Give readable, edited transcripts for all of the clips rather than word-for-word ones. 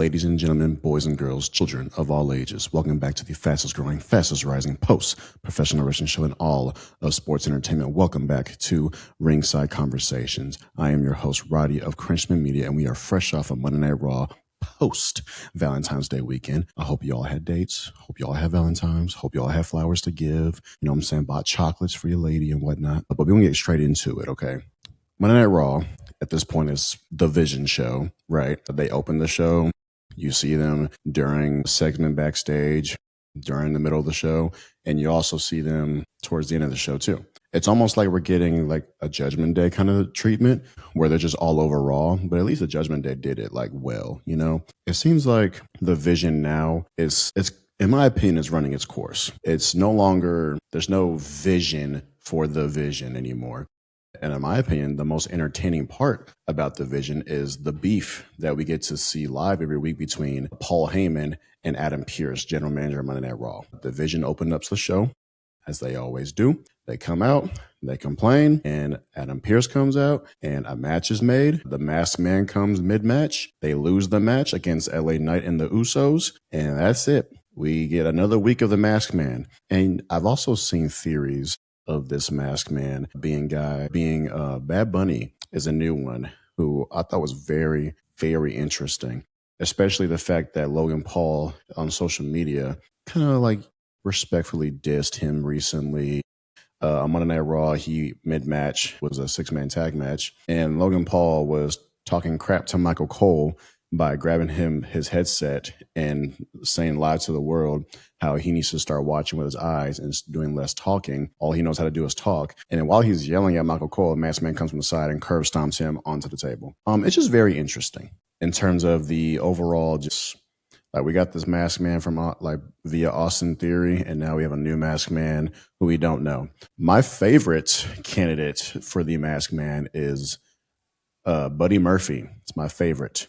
Ladies and gentlemen, boys and girls, children of all ages, welcome back to the fastest growing, fastest rising post-professional wrestling show in all of sports entertainment. Welcome back to Ringside Conversations. I am your host, Roddy of Crinchman Media, and we are fresh off of Monday Night Raw post Valentine's Day weekend. I hope you all had dates. Hope you all have Valentine's. Hope you all have flowers to give. You know what I'm saying? Bought chocolates for your lady and whatnot. But we're going to get straight into it, okay? Monday Night Raw at this point is the Vision show, right? They open the show. You see them during segment backstage, during the middle of the show, and you also see them towards the end of the show too. It's almost like we're getting like a Judgment Day kind of treatment where they're just all over Raw, but at least the Judgment Day did it like well, you know? It seems like the Vision now is in my opinion, is running its course. It's no longer, there's no vision for the Vision anymore. And in my opinion, the most entertaining part about the Vision is the beef that we get to see live every week between Paul Heyman and Adam Pearce, general manager of Monday Night Raw. The Vision opened up the show, as they always do. They come out, they complain, and Adam Pearce comes out, and a match is made. The Masked Man comes mid-match. They lose the match against LA Knight and the Usos, and that's it. We get another week of the Masked Man. And I've also seen theories of this Masked Man being Bad Bunny is a new one who I thought was very, very interesting, especially the fact that Logan Paul on social media kind of like respectfully dissed him recently. On Monday Night Raw, he mid-match was a 6-man tag match, and Logan Paul was talking crap to Michael Cole by grabbing his headset and saying live to the world how he needs to start watching with his eyes and doing less talking. All he knows how to do is talk. And then while he's yelling at Michael Cole, a Masked Man comes from the side and curb stomps him onto the table. It's just very interesting in terms of the overall, just like we got this Masked Man from like via Austin Theory, and now we have a new Masked Man who we don't know. My favorite candidate for the Masked Man is Buddy Murphy. It's my favorite.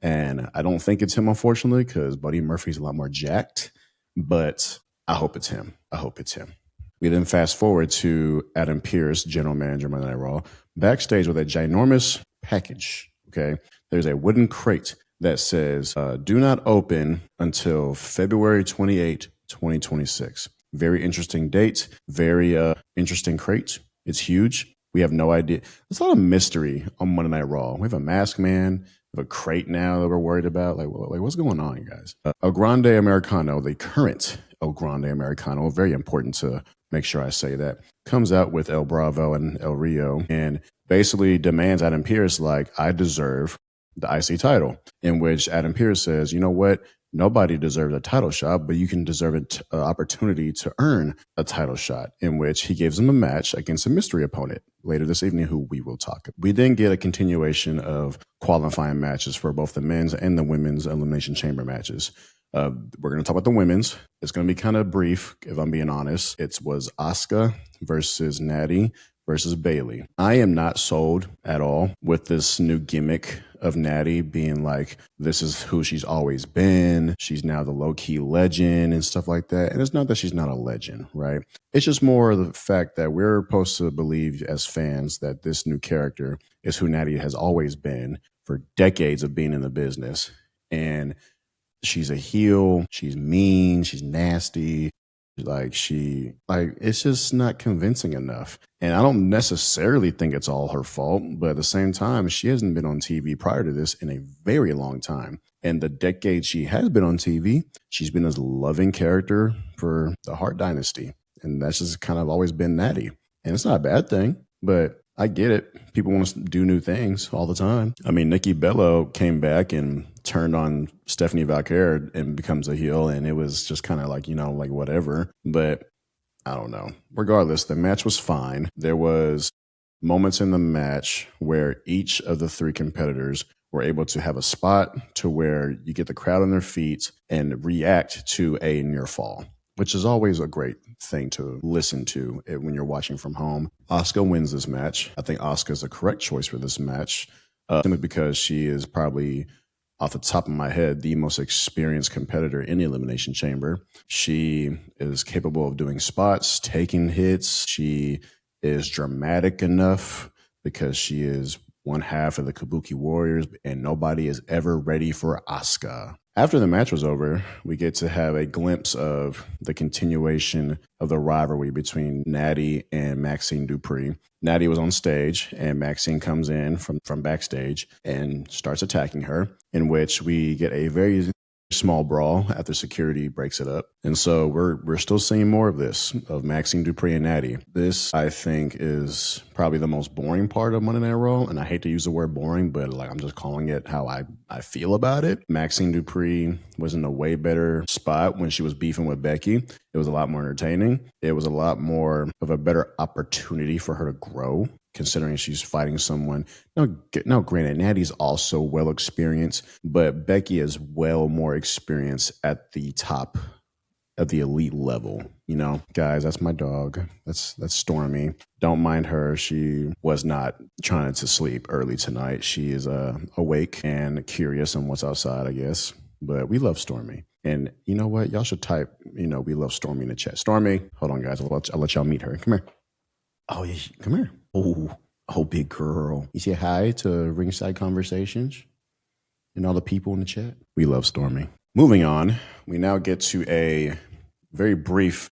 And I don't think it's him, unfortunately, because Buddy Murphy's a lot more jacked. But I hope it's him. I hope it's him. We then fast forward to Adam Pearce, general manager of Monday Night Raw, backstage with a ginormous package. Okay, there's a wooden crate that says, do not open until February 28, 2026. Very interesting date. Very interesting crate. It's huge. We have no idea. There's a lot of mystery on Monday Night Raw. We have a Masked Man. We have a crate now that we're worried about. Like what's going on, you guys? El Grande Americano, the current El Grande Americano, very important to make sure I say that, comes out with El Bravo and El Rio and basically demands Adam Pearce, like, I deserve the IC title, in which Adam Pearce says, you know what? Nobody deserves a title shot, but you can deserve an opportunity to earn a title shot, in which he gives him a match against a mystery opponent later this evening, who we will talk. We then get a continuation of qualifying matches for both the men's and the women's Elimination Chamber matches. We're going to talk about the women's. It's going to be kind of brief, if I'm being honest. It was Asuka versus Nattie versus Bayley. I am not sold at all with this new gimmick of Nattie being like, this is who she's always been. She's now the low-key legend and stuff like that. And it's not that she's not a legend, right? It's just more the fact that we're supposed to believe as fans that this new character is who Nattie has always been for decades of being in the business. And she's a heel. She's mean. She's nasty. It's just not convincing enough. And I don't necessarily think it's all her fault, but at the same time, she hasn't been on TV prior to this in a very long time. And the decade she has been on TV, she's been this loving character for the Hart Dynasty. And that's just kind of always been Nattie. And it's not a bad thing, but I get it. People want to do new things all the time. I mean, Nikki Bella came back and turned on Stephanie Valkyrie and becomes a heel, and it was just kind of like, you know, like whatever. But I don't know. Regardless, the match was fine. There was moments in the match where each of the three competitors were able to have a spot to where you get the crowd on their feet and react to a near fall, which is always a great thing to listen to when you're watching from home. Asuka wins this match. I think Asuka is a correct choice for this match, simply because she is probably, off the top of my head, the most experienced competitor in the Elimination Chamber. She is capable of doing spots, taking hits. She is dramatic enough because she is one half of the Kabuki Warriors, and nobody is ever ready for Asuka. After the match was over, we get to have a glimpse of the continuation of the rivalry between Nattie and Maxine Dupree. Nattie was on stage, and Maxine comes in from backstage and starts attacking her, in which we get a very small brawl after security breaks it up. And so we're still seeing more of this, of Maxine Dupree and Nattie. This, I think, is probably the most boring part of Monday Night Raw, and I hate to use the word boring, but like I'm just calling it how I feel about it. Maxine Dupree was in a way better spot when she was beefing with Becky. It was a lot more entertaining. It was a lot more of a better opportunity for her to grow, considering she's fighting someone. Now, granted, Nattie's also well experienced, but Becky is well more experienced at the top of the elite level. You know, guys, that's my dog. That's Stormy. Don't mind her. She was not trying to sleep early tonight. She is awake and curious on what's outside, I guess. But we love Stormy. And you know what? Y'all should type, we love Stormy in the chat. Stormy, hold on, guys. I'll let y'all meet her. Come here. Oh, yeah, come here. Oh, big girl. You say hi to Ringside Conversations and all the people in the chat? We love Stormy. Moving on, we now get to a very brief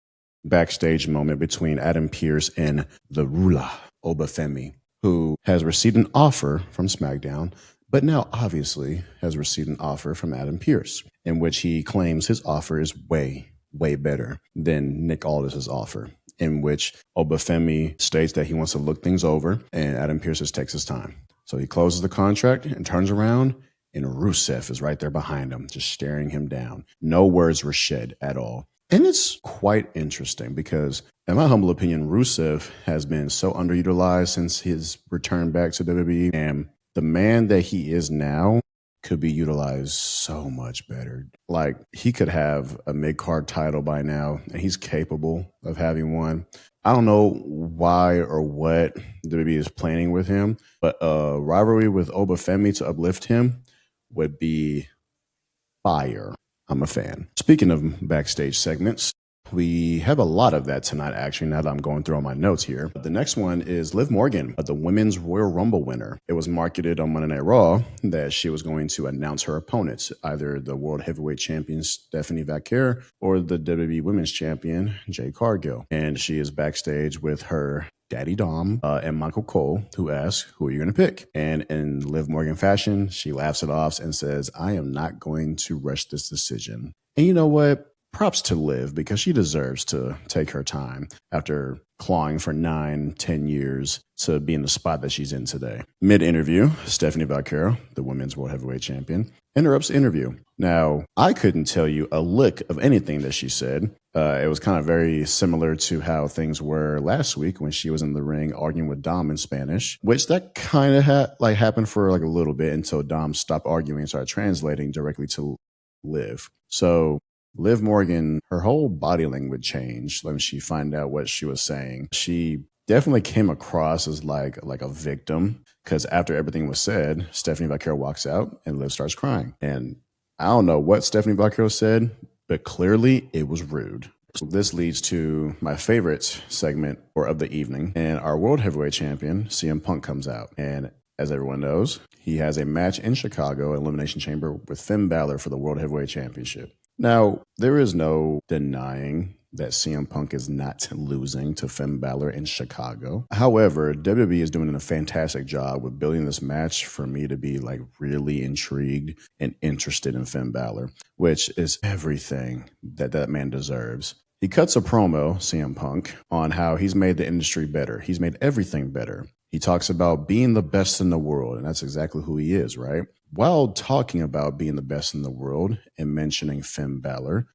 backstage moment between Adam Pearce and the Ruler, Obafemi, who has received an offer from SmackDown, but now obviously has received an offer from Adam Pearce, in which he claims his offer is way, way better than Nick Aldis's offer, in which Obafemi states that he wants to look things over, and Adam Pearce just takes his time. So he closes the contract and turns around, and Rusev is right there behind him, just staring him down. No words were shed at all. And it's quite interesting because, in my humble opinion, Rusev has been so underutilized since his return back to WWE, and the man that he is now could be utilized so much better. Like, he could have a mid-card title by now, and he's capable of having one. I don't know why or what WWE is planning with him, but a rivalry with Obafemi to uplift him would be fire. I'm a fan. Speaking of backstage segments, we have a lot of that tonight, actually, now that I'm going through all my notes here. The next one is Liv Morgan, the Women's Royal Rumble winner. It was marketed on Monday Night Raw that she was going to announce her opponents, either the World Heavyweight Champion Stephanie Vaquer or the WWE Women's Champion Jade Cargill. And she is backstage with her Daddy Dom and Michael Cole, who asks, who are you going to pick? And in Liv Morgan fashion, she laughs it off and says, I am not going to rush this decision. And you know what? Props to Liv, because she deserves to take her time after clawing for 9-10 years to be in the spot that she's in today. Mid-interview, Stephanie Vaquer, the Women's World Heavyweight Champion, interrupts the interview. Now, I couldn't tell you a lick of anything that she said. It was kind of very similar to how things were last week when she was in the ring arguing with Dom in Spanish, which that kind of happened for like a little bit until Dom stopped arguing and started translating directly to Liv. So Liv Morgan, her whole body language changed when she found out what she was saying. She definitely came across as like a victim, because after everything was said, Stephanie Vaquer walks out and Liv starts crying. And I don't know what Stephanie Vaquer said, but clearly it was rude. So this leads to my favorite segment of the evening, and our World Heavyweight Champion, CM Punk, comes out. And as everyone knows, he has a match in Chicago, Elimination Chamber, with Finn Bálor for the World Heavyweight Championship. Now, there is no denying that CM Punk is not losing to Finn Bálor in Chicago. However, WWE is doing a fantastic job with building this match for me to be like really intrigued and interested in Finn Bálor, which is everything that man deserves. He cuts a promo, CM Punk, on how he's made the industry better. He's made everything better. He talks about being the best in the world, and that's exactly who he is, right? While talking about being the best in the world and mentioning Finn Bálor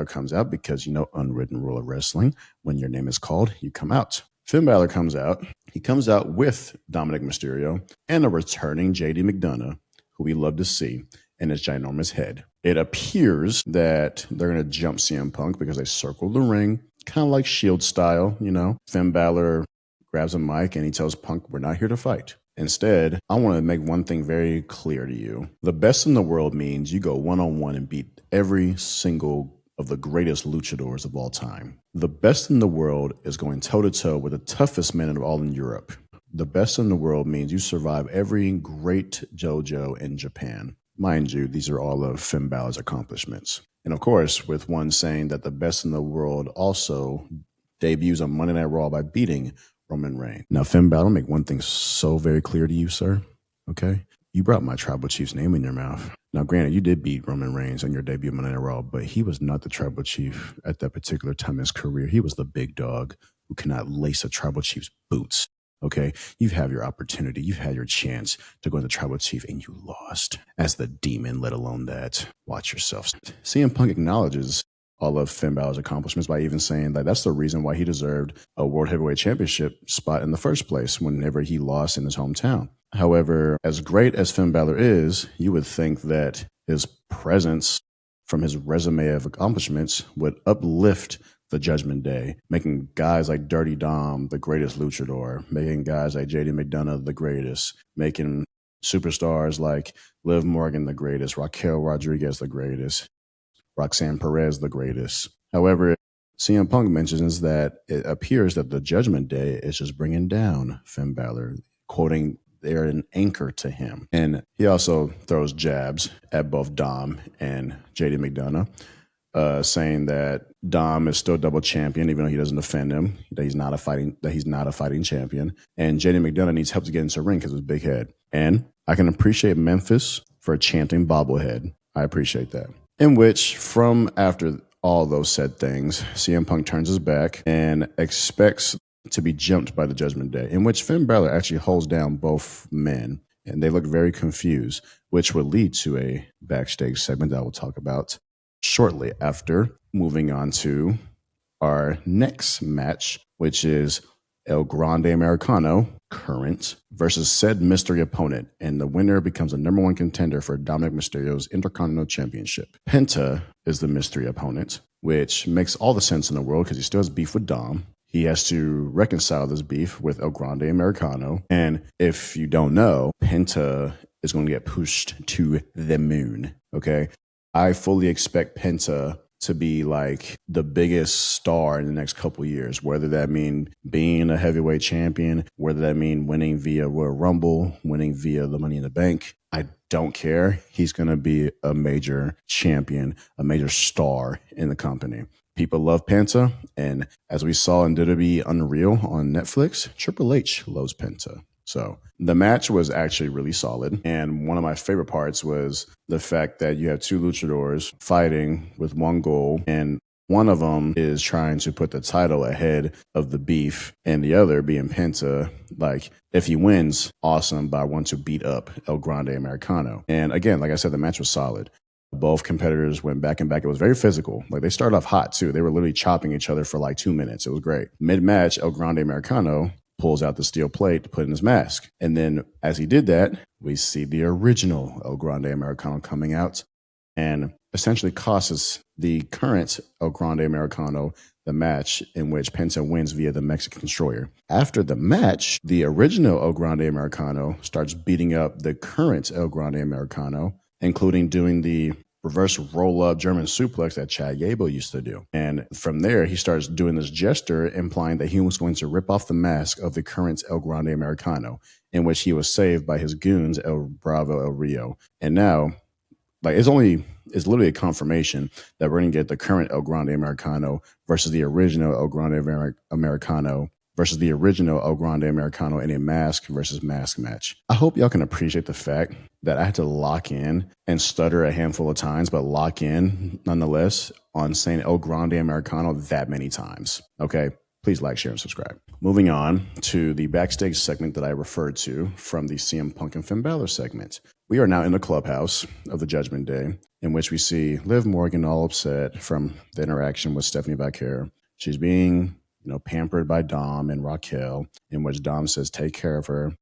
comes out because, unwritten rule of wrestling, when your name is called, you come out. Finn Bálor comes out. He comes out with Dominik Mysterio and a returning JD McDonough, who we love to see, and his ginormous head. It appears that they're going to jump CM Punk because they circle the ring, kind of like Shield style, Finn Bálor grabs a mic and he tells Punk, we're not here to fight. Instead, I want to make one thing very clear to you. The best in the world means you go one-on-one and beat every single of the greatest luchadors of all time. The best in the world is going toe-to-toe with the toughest men of all in Europe. the best in the world means you survive every great JoJo in Japan. Mind you, these are all of Finn Balor's accomplishments. And of course, with one saying that the best in the world also debuts on Monday Night Raw by beating Roman Reigns. Now, Finn Balor, I'll make one thing so very clear to you, sir. Okay? You brought my tribal chief's name in your mouth. Now, granted, you did beat Roman Reigns on your debut on Monday Night Raw, but he was not the tribal chief at that particular time in his career. He was the big dog who cannot lace a tribal chief's boots. Okay? You've had your opportunity. You've had your chance to go into tribal chief, and you lost as the demon, let alone that. Watch yourself. CM Punk acknowledges all of Finn Balor's accomplishments by even saying that that's the reason why he deserved a World Heavyweight Championship spot in the first place whenever he lost in his hometown. However, as great as Finn Balor is, you would think that his presence from his resume of accomplishments would uplift the Judgment Day, making guys like Dirty Dom the greatest luchador, making guys like JD McDonough the greatest, making superstars like Liv Morgan the greatest, Raquel Rodriguez the greatest, Roxanne Perez the greatest. However, CM Punk mentions that it appears that the Judgment Day is just bringing down Finn Balor, quoting they're an anchor to him. And he also throws jabs at both Dom and JD McDonough, saying that Dom is still double champion, even though he doesn't defend him, that he's not a fighting champion. And JD McDonough needs help to get into the ring because of his big head. And I can appreciate Memphis for chanting bobblehead. I appreciate that. In which, from after all those said things, CM Punk turns his back and expects to be jumped by the Judgment Day, in which Finn Balor actually holds down both men, and they look very confused, which would lead to a backstage segment that I will talk about shortly after, moving on to our next match, which is El Grande Americano, current, versus said mystery opponent, and the winner becomes a number one contender for Dominik Mysterio's Intercontinental Championship. Penta is the mystery opponent, which makes all the sense in the world because he still has beef with Dom. He has to reconcile this beef with El Grande Americano. And if you don't know, Penta is going to get pushed to the moon. Okay. I fully expect Penta to be like the biggest star in the next couple of years, whether that mean being a heavyweight champion, whether that mean winning via Royal Rumble, winning via the Money in the Bank. I don't care. He's going to be a major champion, a major star in the company. People love Penta, and as we saw in WWE Unreal on Netflix, Triple H loves Penta. So the match was actually really solid, and one of my favorite parts was the fact that you have two luchadors fighting with one goal, and one of them is trying to put the title ahead of the beef, and the other being Penta, like, if he wins, awesome, but I want to beat up El Grande Americano. And again, like I said, the match was solid. Both competitors went back and back. It was very physical. Like, they started off hot too. They were literally chopping each other for like 2 minutes. It was great. Mid-match, El Grande Americano pulls out the steel plate to put in his mask. And then as he did that, we see the original El Grande Americano coming out and essentially costs the current El Grande Americano the match, in which Penta wins via the Mexican Destroyer. After the match, the original El Grande Americano starts beating up the current El Grande Americano, including doing the reverse roll-up German suplex that Chad Gable used to do. And from there, he starts doing this gesture implying that he was going to rip off the mask of the current El Grande Americano, in which he was saved by his goons, El Bravo, El Rio. And now, like, it's literally a confirmation that we're going to get the current El Grande Americano versus the original El Grande Americano versus the original El Grande Americano in a mask versus mask match. I hope y'all can appreciate the fact that I had to lock in and stutter a handful of times, but lock in nonetheless on saying El Grande Americano that many times. Okay, please like, share, and subscribe. Moving on to the backstage segment that I referred to from the CM Punk and Finn Balor segment. We are now in the clubhouse of the Judgment Day, in which we see Liv Morgan all upset from the interaction with Stephanie Vaquer. She's being pampered by Dom and Raquel, in which Dom says, take care of her.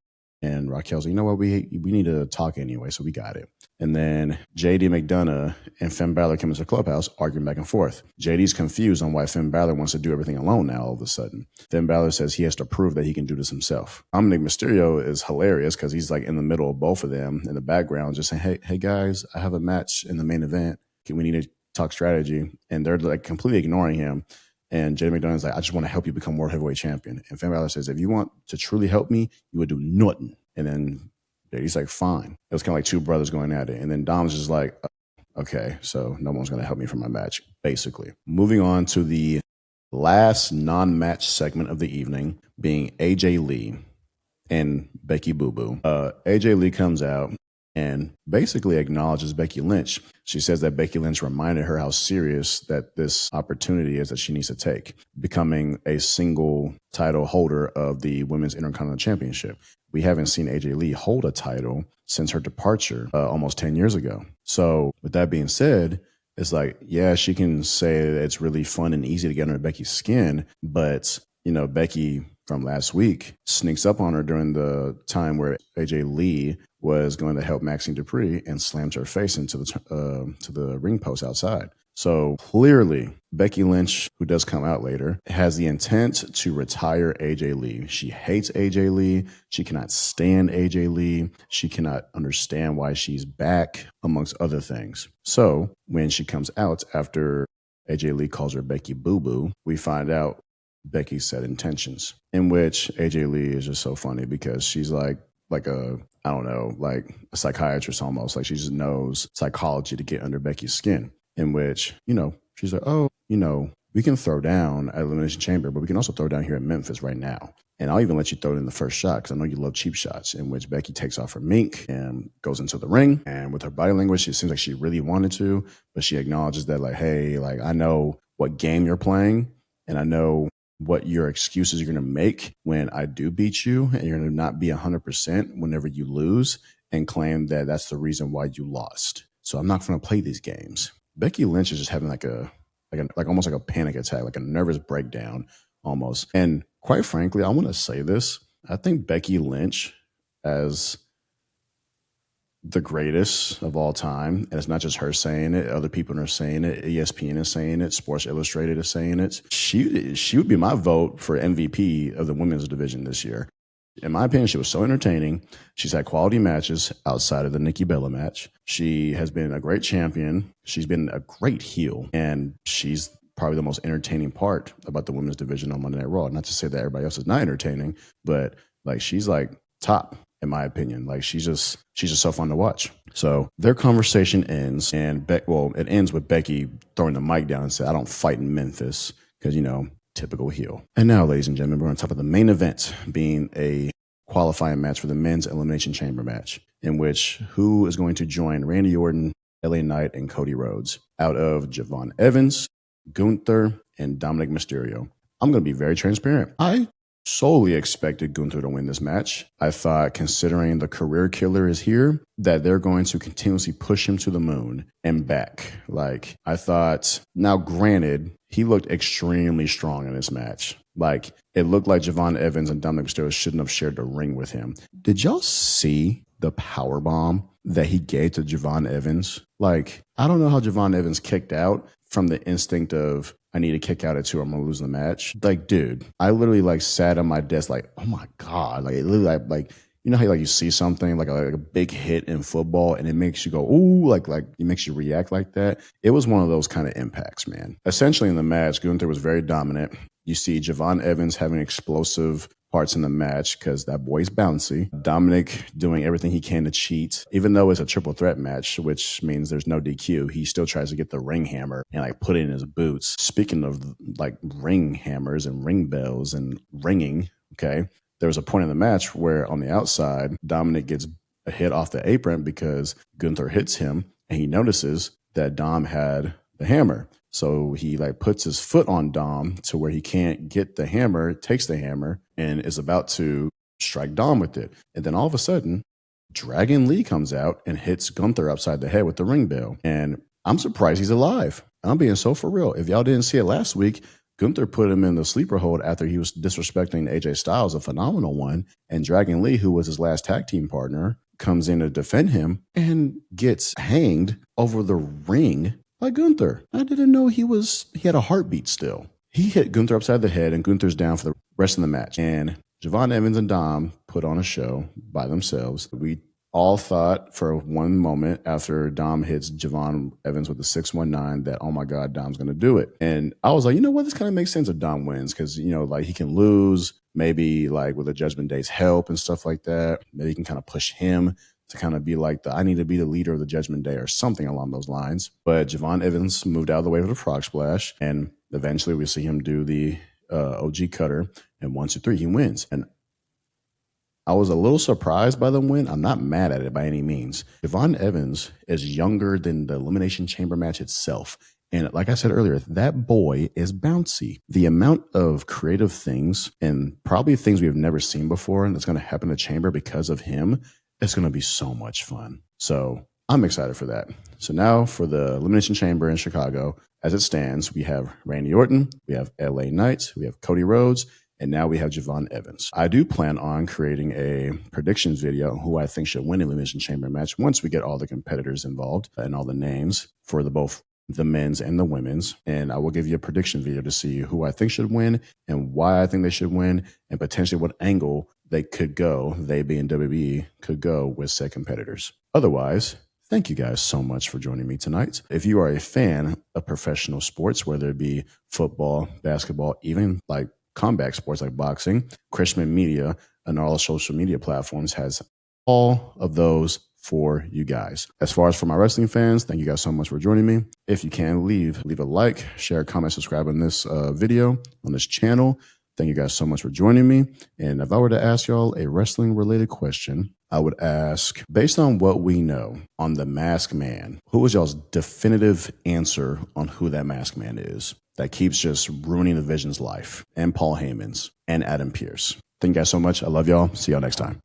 And Raquel's like, you know what, we need to talk anyway, so we got it. And then JD McDonough and Finn Balor come into the clubhouse, arguing back and forth. JD's confused on why Finn Balor wants to do everything alone now all of a sudden. Finn Balor says he has to prove that he can do this himself. Dominik Mysterio is hilarious because he's like in the middle of both of them in the background, just saying, hey guys, I have a match in the main event. We need to talk strategy. And they're like completely ignoring him. And Jay McDonough's like, I just want to help you become world heavyweight champion. And Finn Balor says, if you want to truly help me, you would do nothing. And then he's like, fine. It was kind of like two brothers going at it. And then Dom's just like, okay, so no one's going to help me for my match, basically. Moving on to the last non-match segment of the evening, being AJ Lee and Becky Boo Boo. AJ Lee comes out and basically acknowledges Becky Lynch. She says that Becky Lynch reminded her how serious that this opportunity is that she needs to take, becoming a single title holder of the Women's Intercontinental Championship. We haven't seen AJ Lee hold a title since her departure almost 10 years ago. So with that being said, it's like, yeah, she can say that it's really fun and easy to get under Becky's skin, but, you know, Becky from last week sneaks up on her during the time where AJ Lee was going to help Maxine Dupree and slammed her face into the ring post outside. So clearly, Becky Lynch, who does come out later, has the intent to retire AJ Lee. She hates AJ Lee. She cannot stand AJ Lee. She cannot understand why she's back, amongst other things. So when she comes out after AJ Lee calls her Becky Boo Boo, we find out Becky's set intentions, in which AJ Lee is just so funny because she's like a, I don't know, like a psychiatrist almost. Like she just knows psychology to get under Becky's skin, in which, you know, she's like, oh, you know, we can throw down at Elimination Chamber, but we can also throw down here in Memphis right now. And I'll even let you throw it in the first shot because I know you love cheap shots, in which Becky takes off her mink and goes into the ring. And with her body language, it seems like she really wanted to, but she acknowledges that like, hey, like I know what game you're playing and I know what your excuses you're going to make when I do beat you, and you're going to not be 100% whenever you lose and claim that that's the reason why you lost. So I'm not going to play these games. Becky Lynch is just having like almost like a panic attack, like a nervous breakdown almost. And quite frankly, I want to say this. I think Becky Lynch as the greatest of all time, and it's not just her saying it, other people are saying it, ESPN is saying it, Sports Illustrated is saying it. She would be my vote for MVP of the women's division this year. In my opinion, she was so entertaining. She's had quality matches outside of the Nikki Bella match. She has been a great champion. She's been a great heel, and she's probably the most entertaining part about the women's division on Monday Night Raw. Not to say that everybody else is not entertaining, but like she's like top. In my opinion, like she's just so fun to watch. So their conversation ends, and it ends with Becky throwing the mic down and said, "I don't fight in Memphis," because, you know, typical heel. And now, ladies and gentlemen, we're on top of the main event, being a qualifying match for the men's Elimination Chamber match, in which who is going to join Randy Orton, LA Knight, and Cody Rhodes out of Javon Evans, Gunther, and Dominik Mysterio. I'm going to be very transparent. I solely expected Gunther to win this match. I thought, considering the career killer is here, that they're going to continuously push him to the moon and back. Like, I thought, now granted, he looked extremely strong in this match. Like, it looked like Javon Evans and Dominik Mysterio shouldn't have shared the ring with him. Did y'all see the power bomb that he gave to Javon Evans? Like, I don't know how Javon Evans kicked out from the instinct of, I need to kick out at 2 or I'm going to lose the match. Like, dude, I literally like sat on my desk like, oh my God. Like, it literally like you know how like you see something like a big hit in football and it makes you go, ooh, like it makes you react like that. It was one of those kind of impacts, man. Essentially in the match, Gunther was very dominant. You see Javon Evans having explosive parts in the match because that boy's bouncy. Dominik doing everything he can to cheat. Even though it's a triple threat match, which means there's no DQ, he still tries to get the ring hammer and like put it in his boots. Speaking of like ring hammers and ring bells and ringing, okay, there was a point in the match where on the outside, Dominik gets a hit off the apron because Gunther hits him and he notices that Dom had the hammer. So he like puts his foot on Dom to where he can't get the hammer, takes the hammer, and is about to strike Dom with it. And then all of a sudden, Dragon Lee comes out and hits Gunther upside the head with the ring bell. And I'm surprised he's alive. I'm being so for real. If y'all didn't see it last week, Gunther put him in the sleeper hold after he was disrespecting AJ Styles, a phenomenal one. And Dragon Lee, who was his last tag team partner, comes in to defend him and gets hanged over the ring by Gunther. I didn't know he had a heartbeat still. He hit Gunther upside the head and Gunther's down for the rest of the match. And Javon Evans and Dom put on a show by themselves. We all thought for one moment after Dom hits Javon Evans with the 619 that, oh my God, Dom's going to do it. And I was like, you know what? This kind of makes sense if Dom wins because, you know, like he can lose, maybe like with the Judgment Day's help and stuff like that. Maybe he can kind of push him to kind of be like I need to be the leader of the Judgment Day or something along those lines. But Javon Evans moved out of the way with a frog splash, and eventually we see him do the OG cutter, and 1, 2, 3, he wins. And I was a little surprised by the win. I'm not mad at it by any means. Javon Evans is younger than the Elimination Chamber match itself. And like I said earlier, that boy is bouncy. The amount of creative things and probably things we've never seen before and that's going to happen in the chamber because of him, it's going to be so much fun. So I'm excited for that. So now for the Elimination Chamber in Chicago, as it stands, we have Randy Orton, we have LA Knight, we have Cody Rhodes, and now we have Javon Evans. I do plan on creating a predictions video on who I think should win the Elimination Chamber match once we get all the competitors involved and all the names for both the men's and the women's. And I will give you a prediction video to see who I think should win and why I think they should win and potentially what angle they could go, they being WWE, could go with said competitors. Otherwise, thank you guys so much for joining me tonight. If you are a fan of professional sports, whether it be football, basketball, even like combat sports like boxing, Christian Media and all social media platforms has all of those for you guys. As far as for my wrestling fans, thank you guys so much for joining me. If you can, leave a like, share, comment, subscribe on this video, on this channel. Thank you guys so much for joining me. And if I were to ask y'all a wrestling related question, I would ask, based on what we know on the Masked Man, who is y'all's definitive answer on who that Masked Man is that keeps just ruining the Vision's life and Paul Heyman's and Adam Pearce? Thank you guys so much. I love y'all. See y'all next time.